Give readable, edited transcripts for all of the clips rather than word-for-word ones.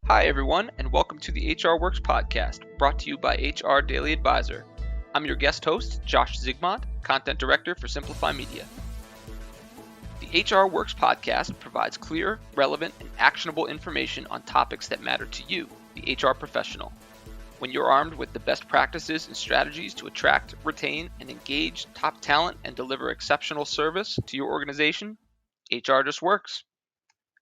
Hi, everyone, and welcome to the HR Works podcast, brought to you by HR Daily Advisor. I'm your guest host, Josh Zigmond, Content Director for Simplify Media. The HR Works podcast provides clear, relevant, and actionable information on topics that matter to you, the HR professional. When you're armed with the best practices and strategies to attract, retain, and engage top talent and deliver exceptional service to your organization, HR just works.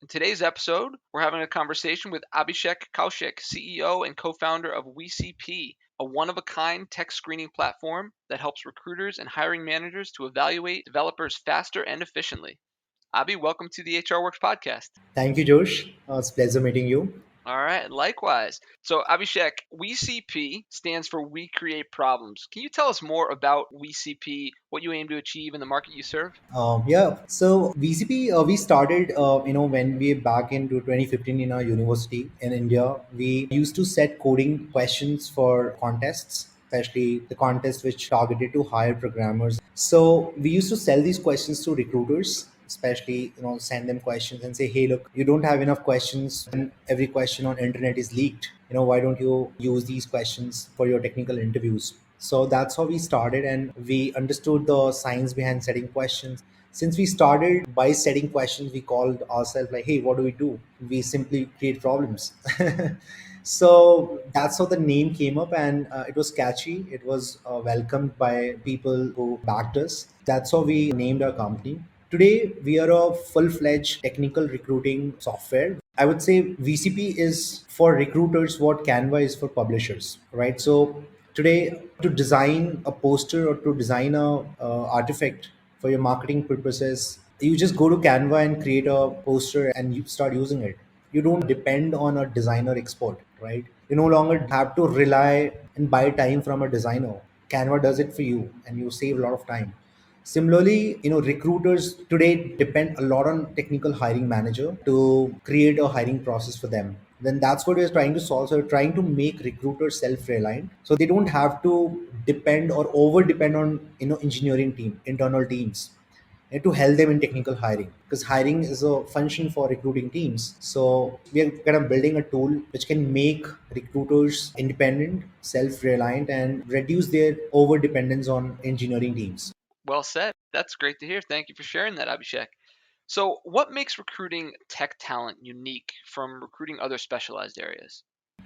In today's episode, we're having a conversation with Abhishek Kaushik, CEO and co-founder of WeCP, a one-of-a-kind tech screening platform that helps recruiters and hiring managers to evaluate developers faster and efficiently. Abhi, welcome to the HR Works podcast. Thank you, Josh. It's a pleasure meeting you. All right, likewise. So, Abhishek, WeCP stands for We Create Problems. Can you tell us more about WeCP, what you aim to achieve in the market you serve? So VCP, we started, when we back into 2015 in our university in India, we used to set coding questions for contests, especially the contest which targeted to hire programmers. So we used to sell these questions to recruiters, especially, send them questions and say, hey, look, you don't have enough questions and every question on internet is leaked. Why don't you use these questions for your technical interviews? So that's how we started, and we understood the science behind setting questions. Since we started by setting questions, we called ourselves like, hey, what do we do? We simply create problems. So that's how the name came up, and it was catchy. It was welcomed by people who backed us. That's how we named our company. Today, we are a full fledged technical recruiting software. I would say VCP is for recruiters what Canva is for publishers, right? So today, to design a poster or to design a artifact for your marketing purposes, you just go to Canva and create a poster and you start using it. You don't depend on a designer expert, right? You no longer have to rely and buy time from a designer. Canva does it for you and you save a lot of time. Similarly, recruiters today depend a lot on technical hiring manager to create a hiring process for them. Then that's what we're trying to solve. So we're trying to make recruiters self-reliant, so they don't have to depend or over depend on engineering team, internal teams, and to help them in technical hiring, because hiring is a function for recruiting teams. So we are kind of building a tool which can make recruiters independent, self-reliant, and reduce their over dependence on engineering teams. Well said. That's great to hear. Thank you for sharing that, Abhishek. So, what makes recruiting tech talent unique from recruiting other specialized areas?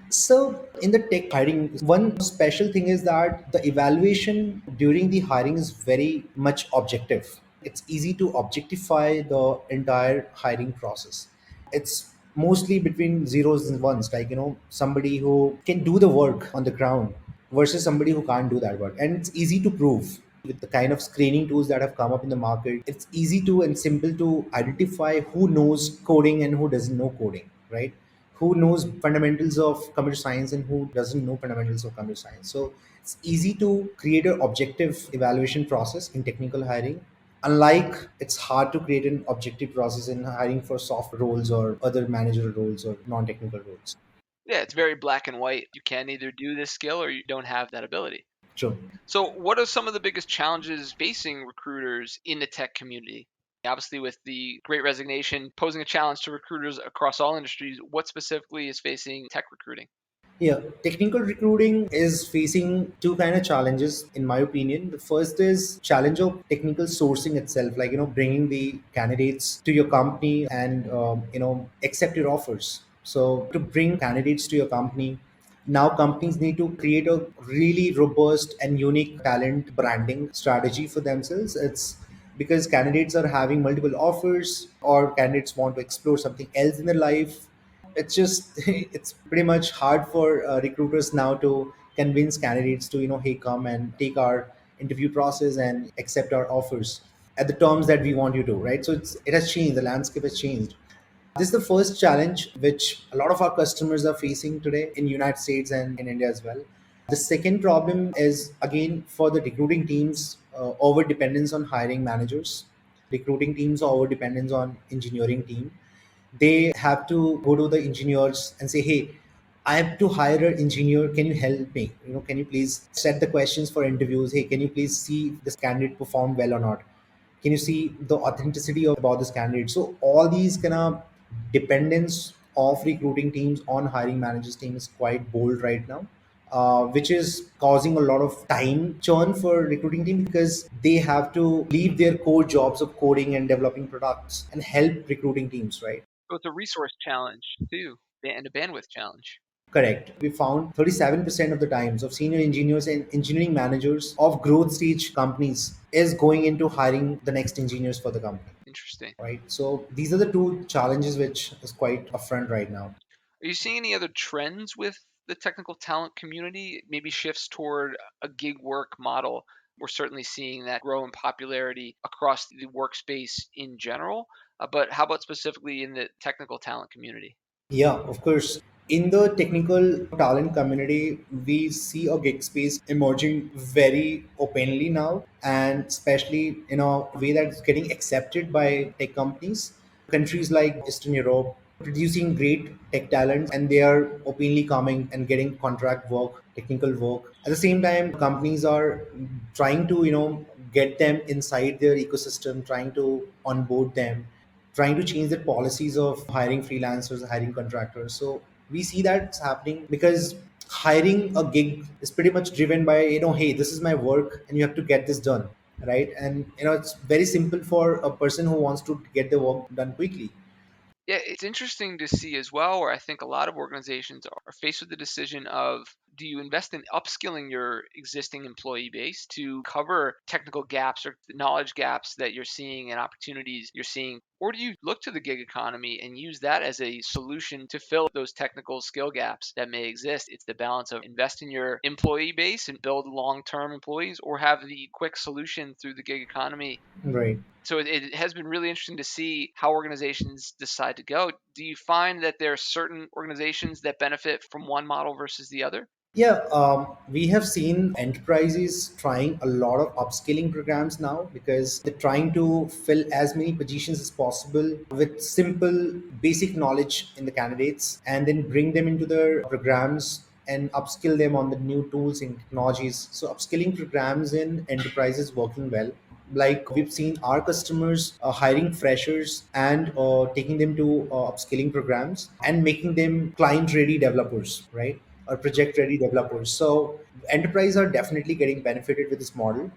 So, in the tech hiring, one special thing is that the evaluation during the hiring is very much objective. It's easy to objectify the entire hiring process. It's mostly between zeros and ones, like, somebody who can do the work on the ground versus somebody who can't do that work. And it's easy to prove with the kind of screening tools that have come up in the market. It's easy to and simple to identify who knows coding and who doesn't know coding, right? Who knows fundamentals of computer science and who doesn't know fundamentals of computer science. So it's easy to create an objective evaluation process in technical hiring, unlike it's hard to create an objective process in hiring for soft roles or other managerial roles or non-technical roles. Yeah, it's very black and white. You can either do this skill or you don't have that ability. True. So, what are some of the biggest challenges facing recruiters in the tech community? Obviously, with the great resignation posing a challenge to recruiters across all industries, what specifically is facing tech recruiting? Yeah, technical recruiting is facing two kind of challenges, in my opinion. The first is challenge of technical sourcing itself, like bringing the candidates to your company and accept your offers. So to bring candidates to your company, now companies need to create a really robust and unique talent branding strategy for themselves. It's because candidates are having multiple offers or candidates want to explore something else in their life. It's just it's pretty much hard for recruiters now to convince candidates to hey, come and take our interview process and accept our offers at the terms that we want you to, right? So it has changed, the landscape has changed. This is the first challenge which a lot of our customers are facing today in United States and in India as well. The second problem is again for the recruiting teams, over dependence on hiring managers. Recruiting teams are over dependence on engineering team. They have to go to the engineers and say, hey, I have to hire an engineer, can you help me, can you please set the questions for interviews, hey, can you please see if this candidate performed well or not, can you see the authenticity of about this candidate. So all these kind of dependence of recruiting teams on hiring managers team is quite bold right now, which is causing a lot of time churn for recruiting team because they have to leave their core jobs of coding and developing products and help recruiting teams, right? So it's a resource challenge too, and a bandwidth challenge. Correct. We found 37% of the times of senior engineers and engineering managers of growth stage companies is going into hiring the next engineers for the company, Interesting. right? So these are the two challenges which is quite upfront right now. Are you seeing any other trends with the technical talent community? Maybe shifts toward a gig work model? We're certainly seeing that grow in popularity across the workspace in general. But how about specifically in the technical talent community? Yeah, of course. In the technical talent community, we see a gig space emerging very openly now, and especially in a way that's getting accepted by tech companies. Countries like Eastern Europe producing great tech talents, and they are openly coming and getting contract work, technical work. At the same time, companies are trying to get them inside their ecosystem, trying to onboard them, trying to change the policies of hiring freelancers, hiring contractors. So we see that's happening because hiring a gig is pretty much driven by, hey, this is my work and you have to get this done, right? And it's very simple for a person who wants to get the work done quickly. Yeah, it's interesting to see as well, where I think a lot of organizations are faced with the decision of, do you invest in upskilling your existing employee base to cover technical gaps or knowledge gaps that you're seeing and opportunities you're seeing? Or do you look to the gig economy and use that as a solution to fill those technical skill gaps that may exist? It's the balance of invest in your employee base and build long term employees, or have the quick solution through the gig economy. Right. So it has been really interesting to see how organizations decide to go. Do you find that there are certain organizations that benefit from one model versus the other? Yeah, we have seen enterprises trying a lot of upskilling programs now because they're trying to fill as many positions as possible with simple basic knowledge in the candidates and then bring them into their programs and upskill them on the new tools and technologies. So, upskilling programs in enterprises working well. Like we've seen our customers hiring freshers and taking them to upskilling programs and making them client ready developers, right? Or project ready developers. So enterprise are definitely getting benefited with this model.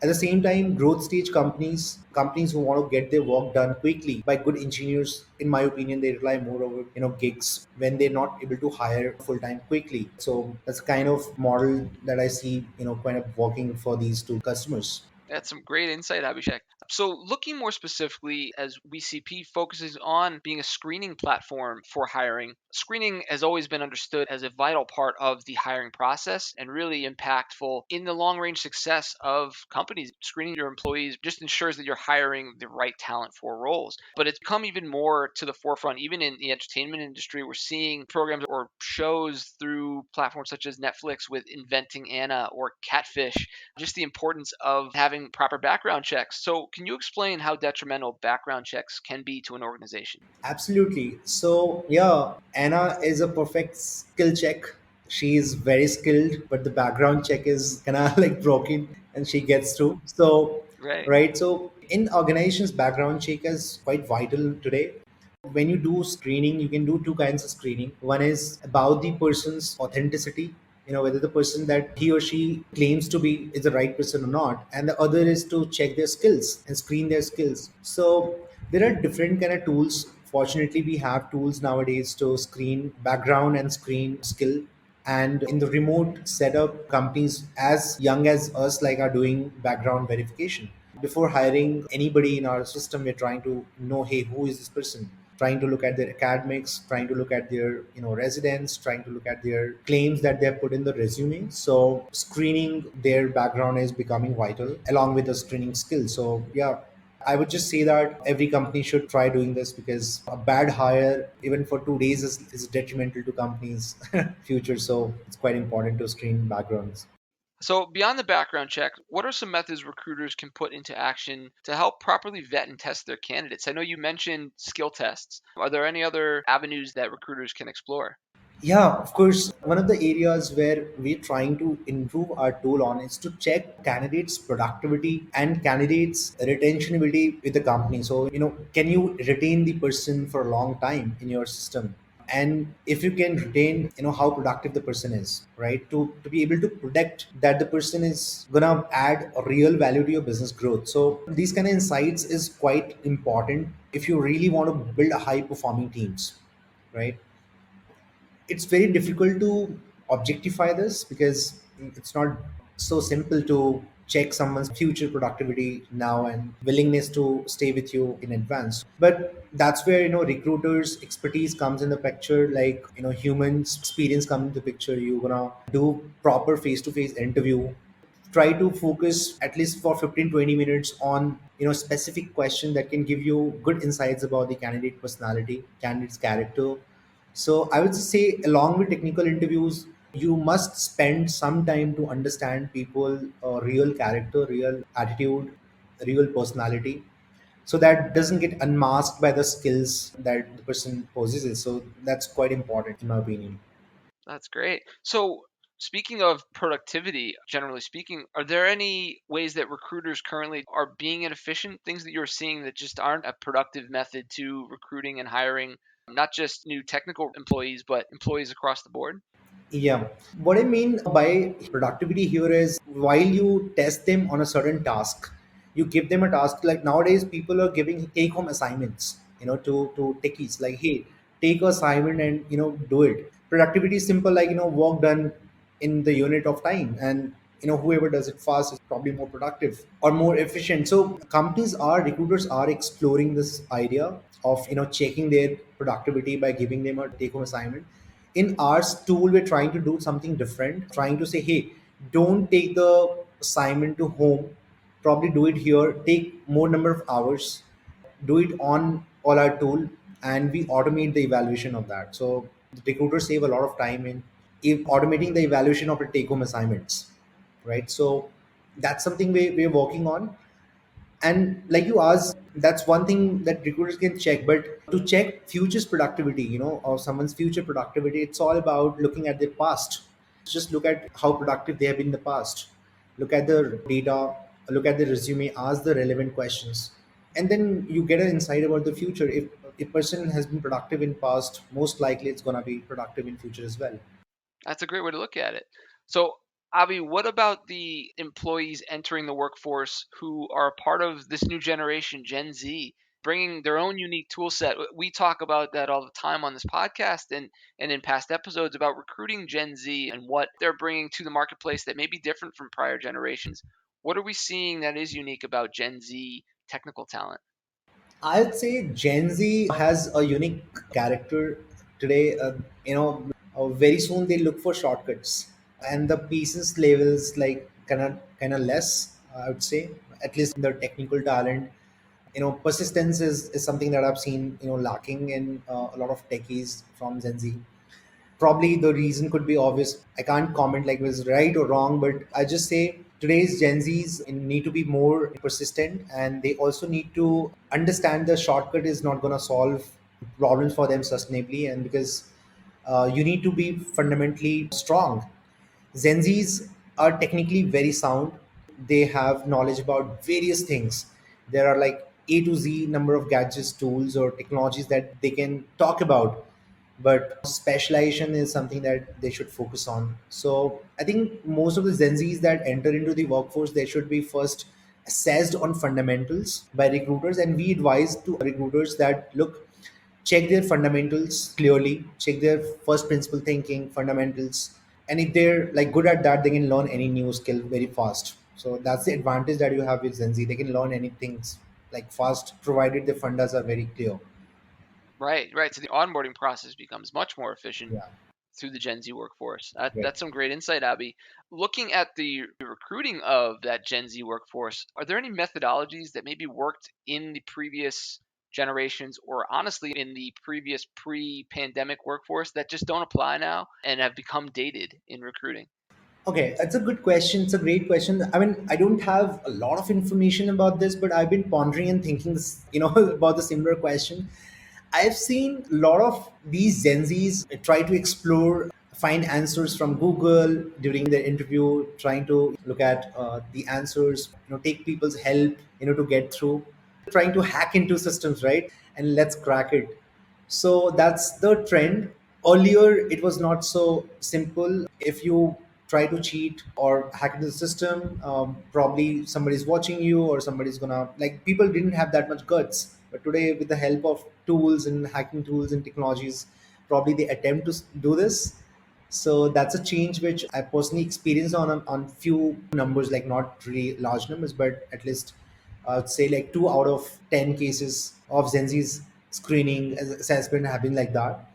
At the same time, growth stage companies who want to get their work done quickly by good engineers, in my opinion, they rely more over gigs when they're not able to hire full time quickly. So that's kind of model that I see kind of working for these two customers. That's some great insight, Abhishek. So, looking more specifically, as WeCP focuses on being a screening platform for hiring, screening has always been understood as a vital part of the hiring process and really impactful in the long range success of companies. Screening your employees just ensures that you're hiring the right talent for roles. But it's come even more to the forefront, even in the entertainment industry. We're seeing programs or shows through platforms such as Netflix with Inventing Anna or Catfish, just the importance of having proper background checks. So, can you explain how detrimental background checks can be to an organization? Absolutely. So, yeah, Anna is a perfect skill check. She is very skilled, but the background check is kind of like broken and she gets through. So, Right. right. So, in organizations, background check is quite vital today. When you do screening, you can do two kinds of screening. One is about the person's authenticity, whether the person that he or she claims to be is the right person or not, and the other is to check their skills and screen their skills. So there are different kind of tools. Fortunately, we have tools nowadays to screen background and screen skill. And in the remote setup, companies as young as us like are doing background verification before hiring anybody in our system. We're trying to know, hey, who is this person, trying to look at their academics, trying to look at their residence, trying to look at their claims that they have put in the resume. So screening their background is becoming vital along with the screening skills. So yeah, I would just say that every company should try doing this because a bad hire, even for 2 days, is detrimental to companies' future. So it's quite important to screen backgrounds. So, beyond the background check, what are some methods recruiters can put into action to help properly vet and test their candidates? I know you mentioned skill tests. Are there any other avenues that recruiters can explore? Yeah, of course. One of the areas where we're trying to improve our tool on is to check candidates' productivity and candidates' retentionability with the company. So, can you retain the person for a long time in your system? and if you can retain how productive the person is, right, to be able to predict that the person is gonna add a real value to your business growth. So these kind of insights is quite important if you really want to build a high performing teams, right? It's very difficult to objectify this because it's not so simple to check someone's future productivity now and willingness to stay with you in advance. But that's where recruiters expertise comes in the picture, like humans experience comes in the picture. You're gonna do proper face-to-face interview, try to focus at least for 15-20 minutes on specific question that can give you good insights about the candidate personality, candidate's character. So I would say, along with technical interviews, you must spend some time to understand people, real character, real attitude, real personality, so that doesn't get unmasked by the skills that the person possesses. So that's quite important, in my opinion. That's great. So, speaking of productivity, generally speaking, are there any ways that recruiters currently are being inefficient? Things that you're seeing that just aren't a productive method to recruiting and hiring, not just new technical employees, but employees across the board? Yeah. What I mean by productivity here is while you test them on a certain task, you give them a task. Like nowadays, people are giving take home assignments, to techies. Like, hey, take a assignment and do it. Productivity is simple, like work done in the unit of time, and whoever does it fast is probably more productive or more efficient. So companies are recruiters are exploring this idea of checking their productivity by giving them a take home assignment. In our tool, we're trying to do something different, trying to say, hey, don't take the assignment to home, probably do it here, take more number of hours, do it on all our tool, and we automate the evaluation of that. So the recruiters save a lot of time in automating the evaluation of the take home assignments, right? So that's something we're working on. And like you asked, that's one thing that recruiters can check. But to check future's productivity, or someone's future productivity, it's all about looking at their past. Just look at how productive they have been in the past, look at the data, look at the resume, ask the relevant questions, and then you get an insight about the future. If a person has been productive in past, most likely it's going to be productive in future as well. That's a great way to look at it. So, Avi, what about the employees entering the workforce who are a part of this new generation, Gen Z, bringing their own unique tool set? We talk about that all the time on this podcast and in past episodes about recruiting Gen Z and what they're bringing to the marketplace that may be different from prior generations. What are we seeing that is unique about Gen Z technical talent? I'd say Gen Z has a unique character today. Very soon they look for shortcuts, and the patience levels like kind of less. I would say, at least in the technical talent. Persistence is something that I've seen lacking in a lot of techies from Gen Z. Probably the reason could be obvious. I can't comment like it was right or wrong, but I just say today's Gen Zs need to be more persistent, and they also need to understand the shortcut is not going to solve problems for them sustainably, and because you need to be fundamentally strong. Gen Zs are technically very sound. They have knowledge about various things. There are like A to Z number of gadgets, tools, or technologies that they can talk about. But specialization is something that they should focus on. So I think most of the Gen Zs that enter into the workforce, they should be first assessed on fundamentals by recruiters. And we advise to recruiters that look, check their fundamentals clearly, check their first principle thinking fundamentals, and if they're like good at that, they can learn any new skill very fast. So that's the advantage that you have with Gen Z. They can learn anything like fast, provided the fundas are very clear. Right, right. So the onboarding process becomes much more efficient Yeah, through the Gen Z workforce. That, right. that's some great insight, Abby. Looking at the recruiting of that Gen Z workforce, are there any methodologies that maybe worked in the previous generations or honestly in the previous pre-pandemic workforce that just don't apply now and have become dated in recruiting? Okay, that's a good question. It's a great question. I mean, I don't have a lot of information about this, but I've been pondering and thinking this, about the similar question. I've seen a lot of these Gen Zs try to explore, find answers from Google during their interview, trying to look at the answers, take people's help, to get through, trying to hack into systems, right? And let's crack it. So that's the trend. Earlier it was not so simple. If you try to cheat or hack into the system, probably somebody's watching you, or somebody's gonna, like, people didn't have that much guts. But today, with the help of tools and hacking tools and technologies, probably they attempt to do this. So that's a change which I personally experienced on few numbers, like not really large numbers, but at least I'd say like 2 out of 10 cases of Gen Z's screening assessment have been like that.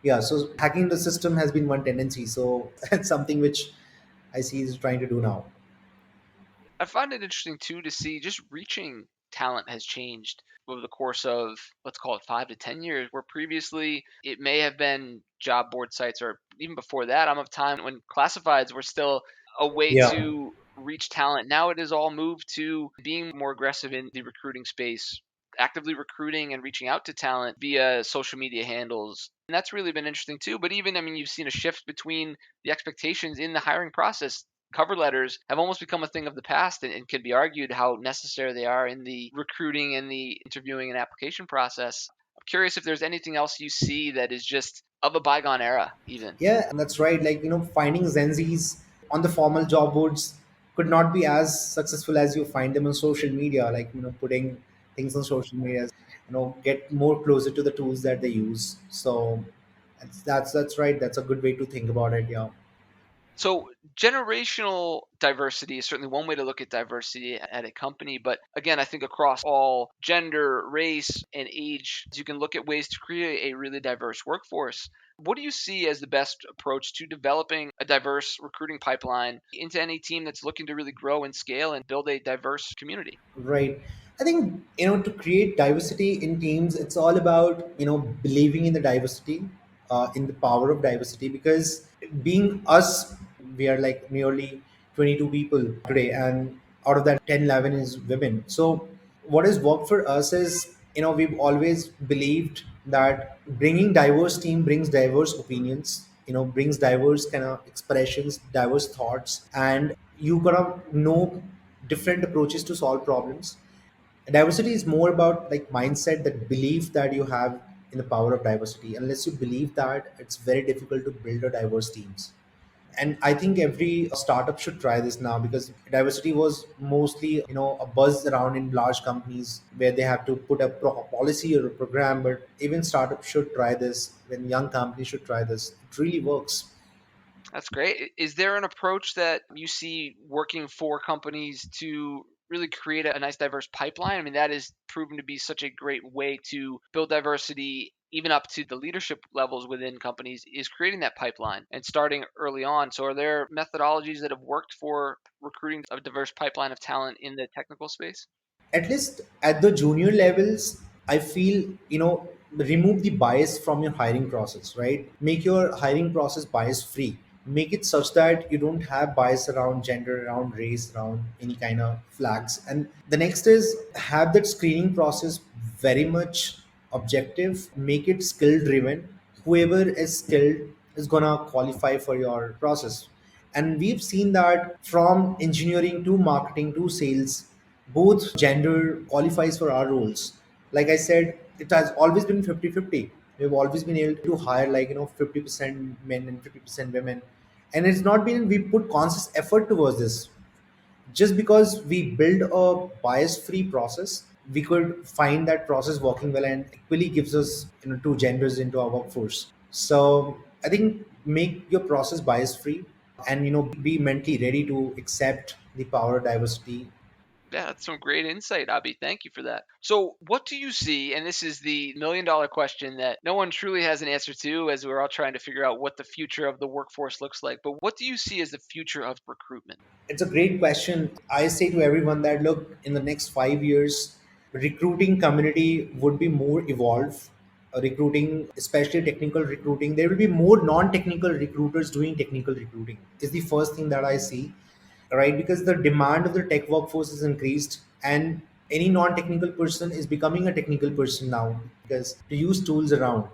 Yeah, so hacking the system has been one tendency. So that's something which I see is trying to do now. I find it interesting too to see just reaching talent has changed over the course of, let's call it, 5 to 10 years, where previously it may have been job board sites, or even before that, I'm of time when classifieds were still a way Yeah. to reach talent. Now it has all moved to being more aggressive in the recruiting space, actively recruiting and reaching out to talent via social media handles. And that's really been interesting too. But even, I mean, you've seen a shift between the expectations in the hiring process. Cover letters have almost become a thing of the past, and could be argued how necessary they are in the recruiting and the interviewing and application process. I'm curious if there's anything else you see that is just of a bygone era, even. Yeah, and that's right. Like, finding Gen Zs on the formal job boards could not be as successful as you find them on social media. Like, putting things on social media, get more closer to the tools that they use. So that's right. That's a good way to think about it. Yeah. So, generational diversity is certainly one way to look at diversity at a company. But again, I think across all gender, race, and age, you can look at ways to create a really diverse workforce. What do you see as the best approach to developing a diverse recruiting pipeline into any team that's looking to really grow and scale and build a diverse community? Right. I think, to create diversity in teams, it's all about, believing in the diversity, in the power of diversity, because being us, we are like nearly 22 people today, and out of that, 10, 11 is women. So what has worked for us is, we've always believed that bringing diverse team brings diverse opinions, brings diverse kind of expressions, diverse thoughts, and you gotta know different approaches to solve problems. Diversity is more about like mindset, that belief that you have in the power of diversity. Unless you believe that, it's very difficult to build a diverse teams. And I think every startup should try this now, because diversity was mostly, a buzz around in large companies where they have to put a policy or a program. But even startups should try this. When young companies should try this, it really works. That's great. Is there an approach that you see working for companies to really create a nice diverse pipeline? I mean, that is proven to be such a great way to build diversity even up to the leadership levels within companies, is creating that pipeline and starting early on. So are there methodologies that have worked for recruiting a diverse pipeline of talent in the technical space? At least at the junior levels, I feel, remove the bias from your hiring process, right? Make your hiring process bias free. Make it such that you don't have bias around gender, around race, around any kind of flags. And the next is, have that screening process very much objective. Make it skill driven. Whoever is skilled is gonna qualify for your process. And we've seen that from engineering to marketing to sales, both gender qualifies for our roles. Like I said, it has always been 50-50. We've always been able to hire, like, 50% men and 50% women. And it's not been, we put conscious effort towards this. Just because we build a bias free process, we could find that process working well and equally gives us, two genders into our workforce. So I think, make your process bias free, and, be mentally ready to accept the power of diversity. Yeah, that's some great insight, Abhi. Thank you for that. So, what do you see? And this is the $1 million question that no one truly has an answer to, as we're all trying to figure out what the future of the workforce looks like. But what do you see as the future of recruitment? It's a great question. I say to everyone that, look, in the next 5 years, recruiting community would be more evolved. Recruiting, especially technical recruiting, there will be more non-technical recruiters doing technical recruiting. Is the first thing that I see, right? Because the demand of the tech workforce is increased, and any non-technical person is becoming a technical person now, because to use tools around.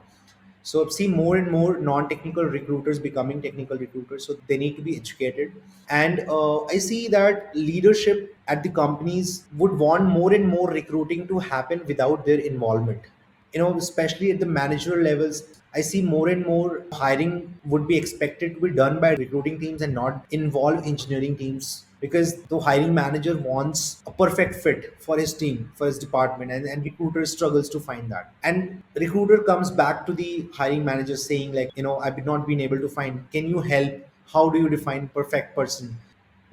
So I've seen more and more non-technical recruiters becoming technical recruiters. So they need to be educated. And I see that leadership at the companies would want more and more recruiting to happen without their involvement. Especially at the managerial levels, I see more and more hiring would be expected to be done by recruiting teams and not involve engineering teams, because the hiring manager wants a perfect fit for his team, for his department, and recruiter struggles to find that. And recruiter comes back to the hiring manager saying like, I've not been able to find, can you help? How do you define perfect person?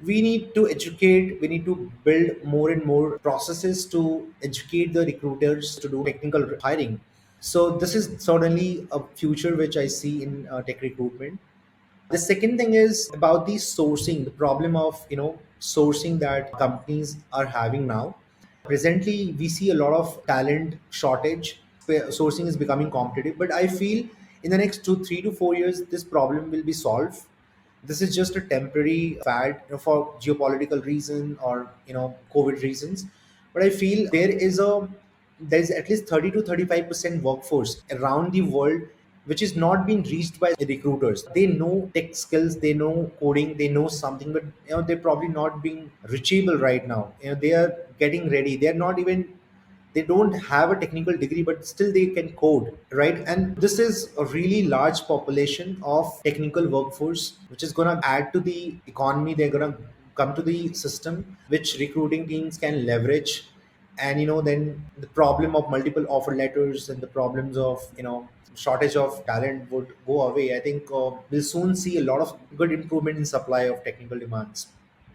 We need to educate, we need to build more and more processes to educate the recruiters to do technical hiring. So this is certainly a future which I see in tech recruitment. The second thing is about the sourcing, the problem of sourcing that companies are having now. Presently, we see a lot of talent shortage. Where sourcing is becoming competitive, but I feel in the next 3 to 4 years, this problem will be solved. This is just a temporary fad, for geopolitical reason or COVID reasons. But I feel there's at least 30 to 35% workforce around the world which is not being reached by recruiters. They know tech skills, they know coding, they know something, but they're probably not being reachable right now. They are getting ready. They're not even, they don't have a technical degree, but still they can code, right? And this is a really large population of technical workforce which is going to add to the economy. They're going to come to the system which recruiting teams can leverage. And then the problem of multiple offer letters and the problems of shortage of talent would go away. I think we'll soon see a lot of good improvement in supply of technical demands.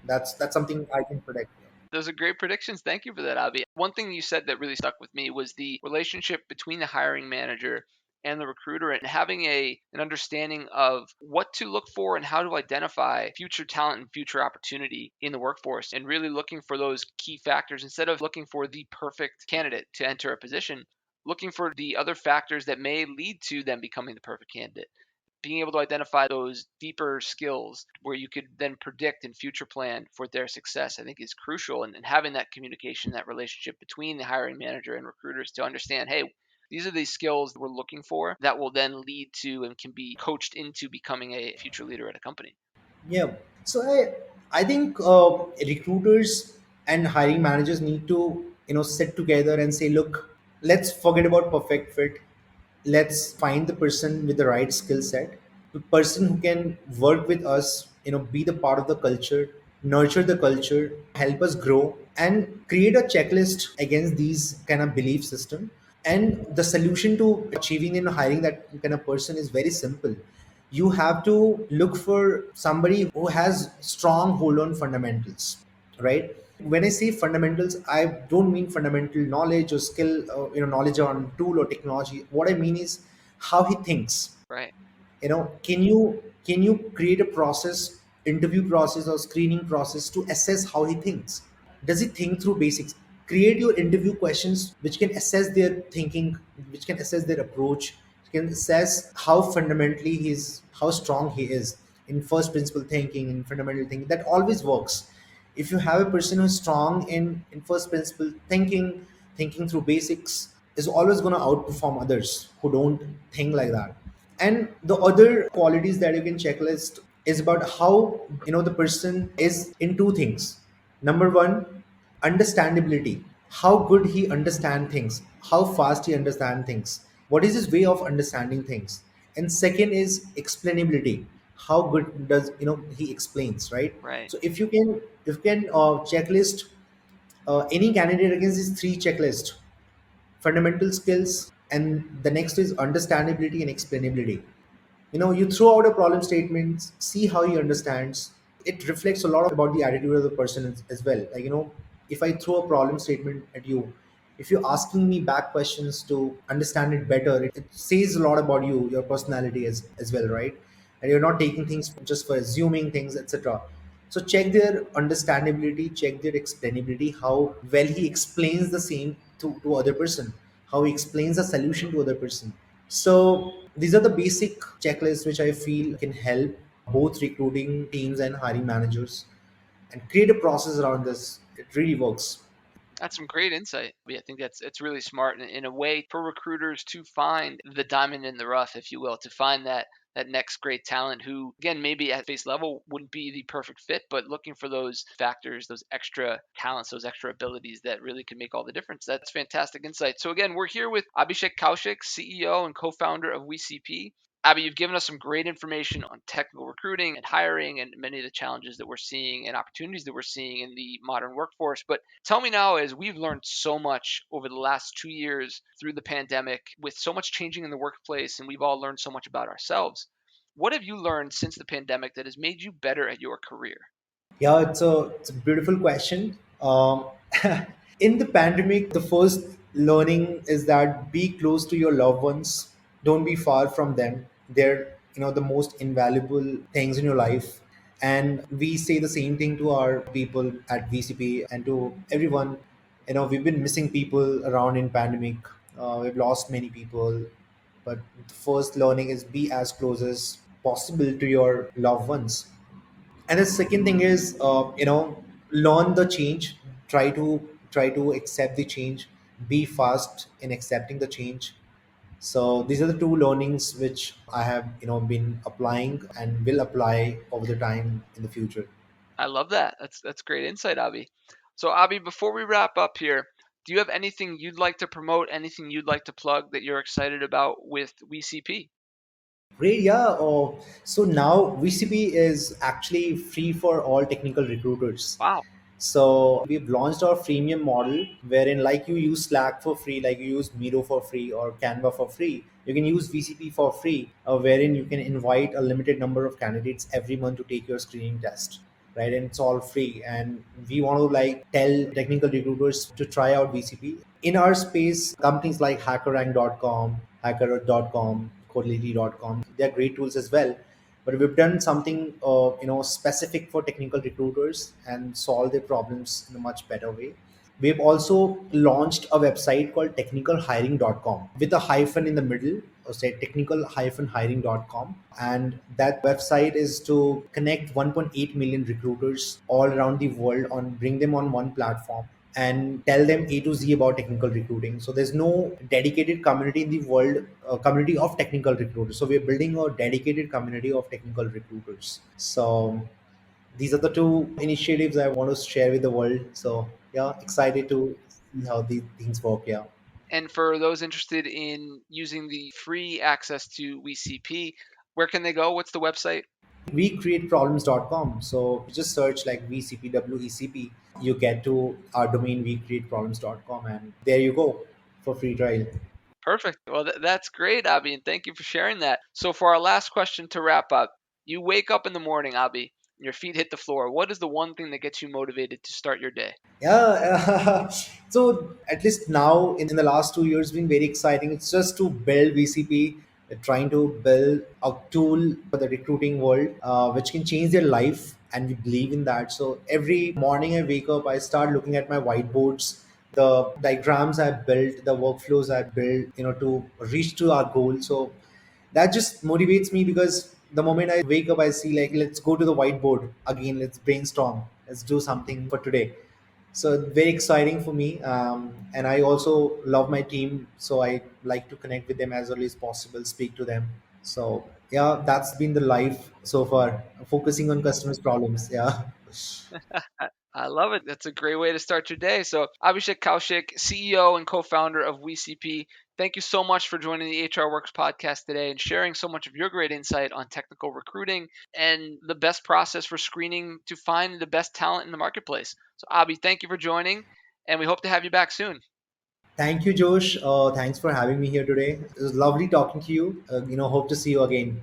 That's something I can predict. Those are great predictions. Thank you for that, Abhi. One thing you said that really stuck with me was the relationship between the hiring manager and the recruiter, and having an understanding of what to look for and how to identify future talent and future opportunity in the workforce, and really looking for those key factors instead of looking for the perfect candidate to enter a position, looking for the other factors that may lead to them becoming the perfect candidate. Being able to identify those deeper skills where you could then predict and future plan for their success, I think is crucial. And having that communication, that relationship between the hiring manager and recruiters to understand, hey, these are the skills that we're looking for that will then lead to and can be coached into becoming a future leader at a company. Yeah. So I think recruiters and hiring managers need to sit together and say, look, let's forget about perfect fit. Let's find the person with the right skill set, the person who can work with us, be the part of the culture, nurture the culture, help us grow, and create a checklist against these kind of belief system. And the solution to achieving and hiring that kind of person is very simple. You have to look for somebody who has strong hold on fundamentals, right? When I say fundamentals, I don't mean fundamental knowledge or skill, knowledge on tool or technology. What I mean is how he thinks. Right. Can you create a process, interview process or screening process to assess how he thinks? Does he think through basics? Create your interview questions which can assess their thinking, which can assess their approach, can assess how fundamentally how strong he is in first principle thinking, in fundamental thinking. That always works. If you have a person who's strong in first principle thinking, thinking through basics, is always going to outperform others who don't think like that. And the other qualities that you can checklist is about how the person is in two things. Number one, understandability. How good he understand things, how fast he understand things, what is his way of understanding things. And second is explainability. How good does he explains, right? Right. So if you can checklist any candidate against these three checklists: fundamental skills, and the next is understandability and explainability. You throw out a problem statement, see how he understands. It reflects a lot about the attitude of the person as well. Like, if I throw a problem statement at you, if you're asking me back questions to understand it better, it says a lot about you, your personality as well, right? And you're not taking things just for assuming things, etc. So check their understandability, check their explainability, how well he explains the same to other person, how he explains a solution to other person. So these are the basic checklists which I feel can help both recruiting teams and hiring managers, and create a process around this. It really works. That's some great insight. I think that's it's really smart in a way for recruiters to find the diamond in the rough, if you will, to find that next great talent who, again, maybe at face level wouldn't be the perfect fit, but looking for those factors, those extra talents, those extra abilities that really can make all the difference. That's fantastic insight. So again, we're here with Abhishek Kaushik, CEO and co-founder of WeCP. Abby, you've given us some great information on technical recruiting and hiring and many of the challenges that we're seeing and opportunities that we're seeing in the modern workforce. But tell me now, as we've learned so much over the last 2 years through the pandemic, with so much changing in the workplace, and we've all learned so much about ourselves, what have you learned since the pandemic that has made you better at your career? Yeah, it's a beautiful question. In the pandemic, the first learning is that be close to your loved ones. Don't be far from them. They're the most invaluable things in your life. And we say the same thing to our people at VCP and to everyone. We've been missing people around in pandemic. We've lost many people, but the first learning is be as close as possible to your loved ones. And the second thing is learn the change, try to accept the change, be fast in accepting the change. So these are the two learnings which I have been applying and will apply over the time in the future. I love that. That's great insight, Abby. So, Abby, before we wrap up here, do you have anything you'd like to promote, anything you'd like to plug that you're excited about with WeCP? Great, yeah. So now VCP is actually free for all technical recruiters. Wow. So we've launched our freemium model wherein, like, you use Slack for free, like you use Miro for free or Canva for free. You can use VCP for free, wherein you can invite a limited number of candidates every month to take your screening test, right? And it's all free. And we want to like tell technical recruiters to try out VCP. In our space, companies like hackerrank.com, hacker.com, Codality.com, they're great tools as well. But we've done something specific for technical recruiters and solve their problems in a much better way. We've also launched a website called technicalhiring.com with a hyphen in the middle, or say technical-hiring.com. And that website is to connect 1.8 million recruiters all around the world, on bring them on one platform and tell them A to Z about technical recruiting. So there's no dedicated community in the world, community of technical recruiters. So we're building a dedicated community of technical recruiters. So these are the two initiatives I want to share with the world. So yeah, excited to see how these things work. Yeah. And for those interested in using the free access to WeCP, where can they go? What's the website? WeCreateProblems.com. So just search like VCPWECP. You get to our domain WeCreateProblems.com, and there you go for free trial. Perfect. Well, that's great, Abby, and thank you for sharing that. So, for our last question to wrap up, you wake up in the morning, Abby, and your feet hit the floor. What is the one thing that gets you motivated to start your day? Yeah. So at least now in the last 2 years, been very exciting. It's just to build VCP, trying to build a tool for the recruiting world, which can change their life, and we believe in that. So every morning I wake up, I start looking at my whiteboards, the diagrams I built, the workflows I built, to reach to our goal. So that just motivates me, because the moment I wake up, I see like, let's go to the whiteboard again, let's brainstorm, let's do something for today. So very exciting for me, and I also love my team, so I like to connect with them as early as possible, speak to them. So yeah, that's been the life so far, focusing on customers problems. Yeah. I love it. That's a great way to start your day. So, Abhishek Kaushik, CEO and co founder of WeCP, thank you so much for joining the HR Works podcast today and sharing so much of your great insight on technical recruiting and the best process for screening to find the best talent in the marketplace. So, Abhi, thank you for joining, and we hope to have you back soon. Thank you, Josh. Thanks for having me here today. It was lovely talking to you. Hope to see you again.